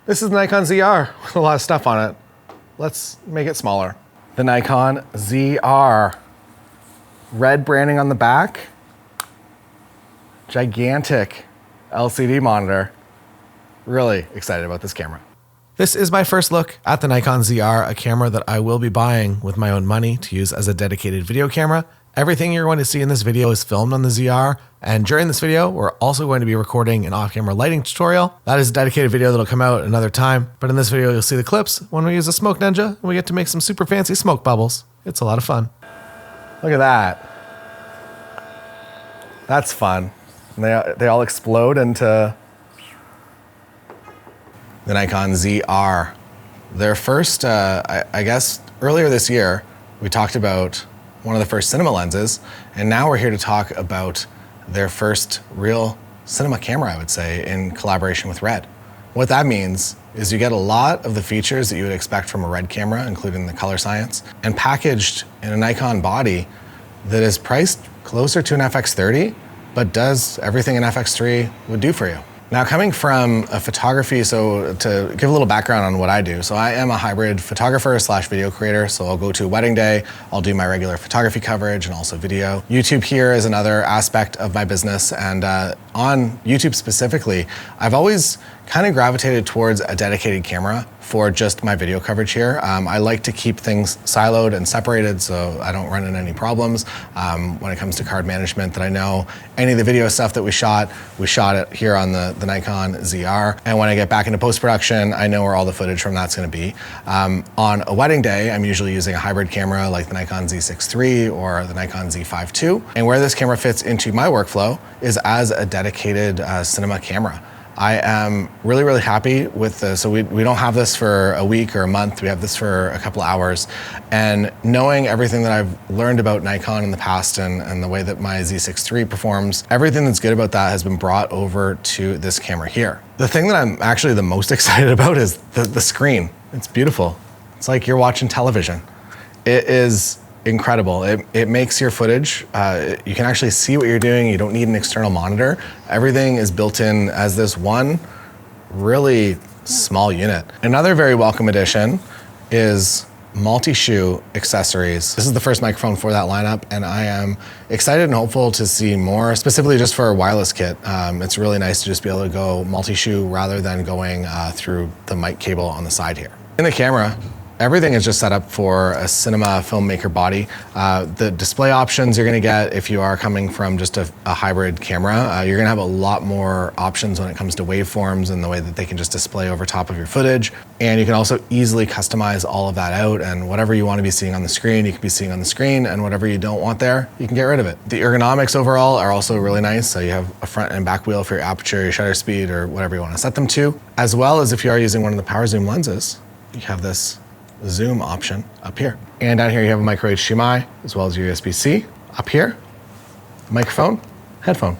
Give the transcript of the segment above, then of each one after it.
This is the Nikon ZR with a lot of stuff on it. Let's make it smaller. The Nikon ZR. Red branding on the back. Gigantic LCD monitor. Really excited about this camera. This is my first look at the Nikon ZR, a camera that I will be buying with my own money to use as a dedicated video camera. Everything you're going to see in this video is filmed on the ZR, and during this video, we're also going to be recording an off-camera lighting tutorial. That is a dedicated video that'll come out another time, but in this video, you'll see the clips when we use a smoke ninja, and we get to make some super fancy smoke bubbles. It's a lot of fun. Look at that. That's fun. And they all explode into the Nikon ZR. Their first, I guess, earlier this year, we talked about one of the first cinema lenses, and now we're here to talk about their first real cinema camera, I would say, in collaboration with Red. What that means is you get a lot of the features that you would expect from a Red camera, including the color science, and packaged in a Nikon body that is priced closer to an FX30, but does everything an FX3 would do for you. Now, coming from a photography, so to give a little background on what I do. So I am a hybrid photographer / video creator. So I'll go to a wedding day, I'll do my regular photography coverage and also video. YouTube here is another aspect of my business. And on YouTube specifically, I've always kind of gravitated towards a dedicated camera for just my video coverage here. I like to keep things siloed and separated so I don't run into any problems when it comes to card management, that I know any of the video stuff that we shot it here on the Nikon ZR. And when I get back into post-production, I know where all the footage from that's gonna be. On a wedding day, I'm usually using a hybrid camera like the Nikon Z6 III or the Nikon Z5 II. And where this camera fits into my workflow is as a dedicated cinema camera. I am really, really happy with this. So we don't have this for a week or a month. We have this for a couple of hours. And knowing everything that I've learned about Nikon in the past and the way that my Z6 III performs, everything that's good about that has been brought over to this camera here. The thing that I'm actually the most excited about is the screen. It's beautiful. It's like you're watching television. It is incredible. It makes your footage, you can actually see what you're doing. You don't need an external monitor. Everything is built in as this one really small unit. Another very welcome addition is multi-shoe accessories. This is the first microphone for that lineup, and I am excited and hopeful to see more, specifically just for a wireless kit. It's really nice to just be able to go multi-shoe rather than going through the mic cable on the side here. In the camera, everything is just set up for a cinema filmmaker body. The display options you're gonna get if you are coming from just a hybrid camera, you're gonna have a lot more options when it comes to waveforms and the way that they can just display over top of your footage. And you can also easily customize all of that out, and whatever you wanna be seeing on the screen, you can be seeing on the screen, and whatever you don't want there, you can get rid of it. The ergonomics overall are also really nice. So you have a front and back wheel for your aperture, your shutter speed, or whatever you wanna set them to. As well as if you are using one of the power zoom lenses, you have this zoom option up here. And down here you have a micro HDMI as well as your USB-C. Up here, microphone, headphone.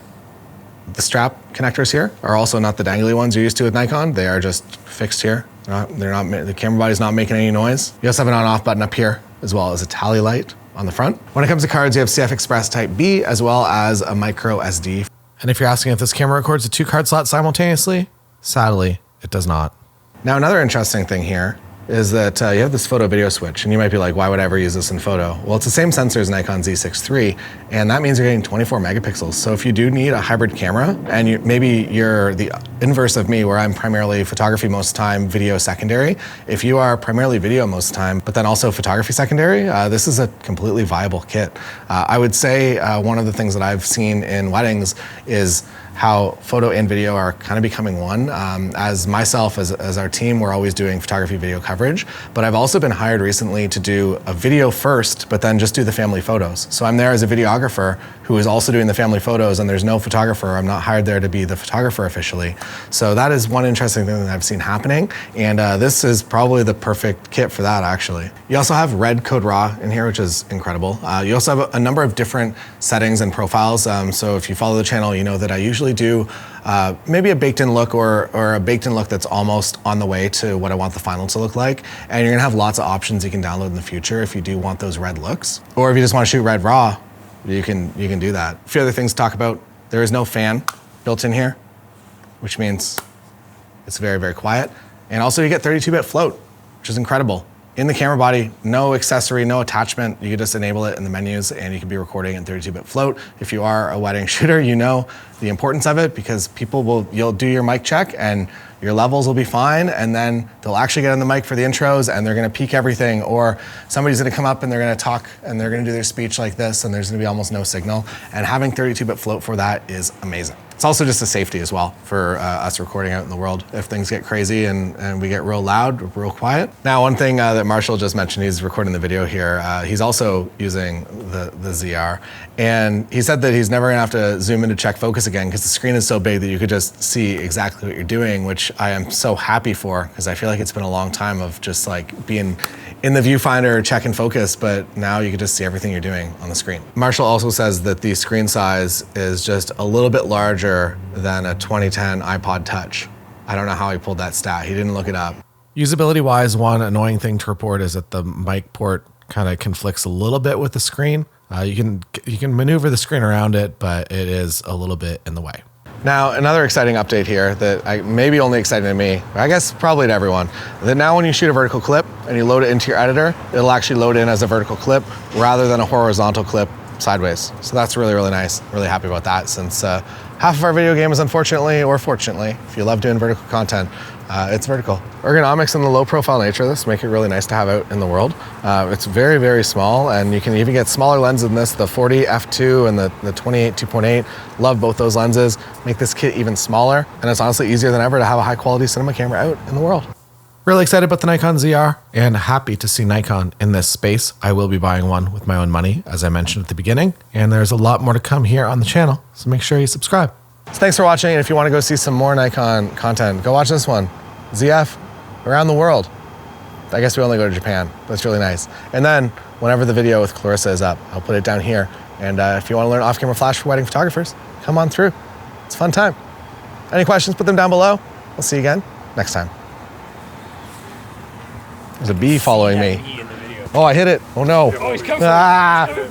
The strap connectors here are also not the dangly ones you're used to with Nikon. They are just fixed here. The camera body's not making any noise. You also have an on-off button up here as well as a tally light on the front. When it comes to cards, you have CF Express Type B as well as a micro SD. And if you're asking if this camera records a 2-card slot simultaneously, sadly, it does not. Now, another interesting thing here is that you have this photo video switch, and you might be like, why would I ever use this in photo? Well, it's the same sensor as Nikon Z6 III, and that means you're getting 24 megapixels. So if you do need a hybrid camera, and maybe you're the inverse of me, where I'm primarily photography most of the time, video secondary. If you are primarily video most of the time, but then also photography secondary, this is a completely viable kit. I would say one of the things that I've seen in weddings is how photo and video are kind of becoming one. As myself, as our team, we're always doing photography video coverage, but I've also been hired recently to do a video first, but then just do the family photos. So I'm there as a videographer who is also doing the family photos, and there's no photographer. I'm not hired there to be the photographer officially. So that is one interesting thing that I've seen happening, and this is probably the perfect kit for that, actually. You also have Red Code Raw in here, which is incredible. You also have a number of different settings and profiles. So if you follow the channel, you know that I usually do maybe a baked-in look or a baked-in look that's almost on the way to what I want the final to look like. And you're gonna have lots of options you can download in the future if you do want those red looks. Or if you just wanna shoot red raw, you can do that. A few other things to talk about. There is no fan built in here, which means it's very, very quiet. And also you get 32-bit float, which is incredible. In the camera body, no accessory, no attachment. You can just enable it in the menus and you can be recording in 32-bit float. If you are a wedding shooter, you know the importance of it because you'll do your mic check and your levels will be fine, and then they'll actually get on the mic for the intros and they're gonna peak everything, or somebody's gonna come up and they're gonna talk and they're gonna do their speech like this and there's gonna be almost no signal. And having 32-bit float for that is amazing. It's also just a safety as well for us recording out in the world. If things get crazy and we get real loud, real quiet. Now, one thing that Marshall just mentioned, he's recording the video here. He's also using the ZR. And he said that he's never gonna have to zoom in to check focus again because the screen is so big that you could just see exactly what you're doing, which I am so happy for because I feel like it's been a long time of just like being in the viewfinder checking focus, but now you can just see everything you're doing on the screen. Marshall also says that the screen size is just a little bit larger than a 2010 iPod Touch. I don't know how he pulled that stat. He didn't look it up. Usability wise, one annoying thing to report is that the mic port kind of conflicts a little bit with the screen. You can maneuver the screen around it, but it is a little bit in the way. Now, another exciting update here that may be only exciting to me, I guess probably to everyone, that now when you shoot a vertical clip and you load it into your editor, it'll actually load in as a vertical clip rather than a horizontal clip sideways. So that's really, really nice. Really happy about that since half of our video game is unfortunately, or fortunately, if you love doing vertical content, it's vertical. Ergonomics and the low profile nature of this make it really nice to have out in the world. It's very, very small, and you can even get smaller lenses than this, the 40 f2 and the 28 2.8. Love both those lenses. Make this kit even smaller, and it's honestly easier than ever to have a high quality cinema camera out in the world. Really excited about the Nikon ZR and happy to see Nikon in this space. I will be buying one with my own money, as I mentioned at the beginning, and there's a lot more to come here on the channel, so make sure you subscribe. So thanks for watching, and if you want to go see some more Nikon content, go watch this one. ZF, around the world. I guess we only go to Japan, but it's really nice. And then, whenever the video with Clarissa is up, I'll put it down here. And if you want to learn off-camera flash for wedding photographers, come on through. It's a fun time. Any questions, put them down below. We'll see you again next time. There's a bee following me. Oh, I hit it. Oh no. Oh, he's coming.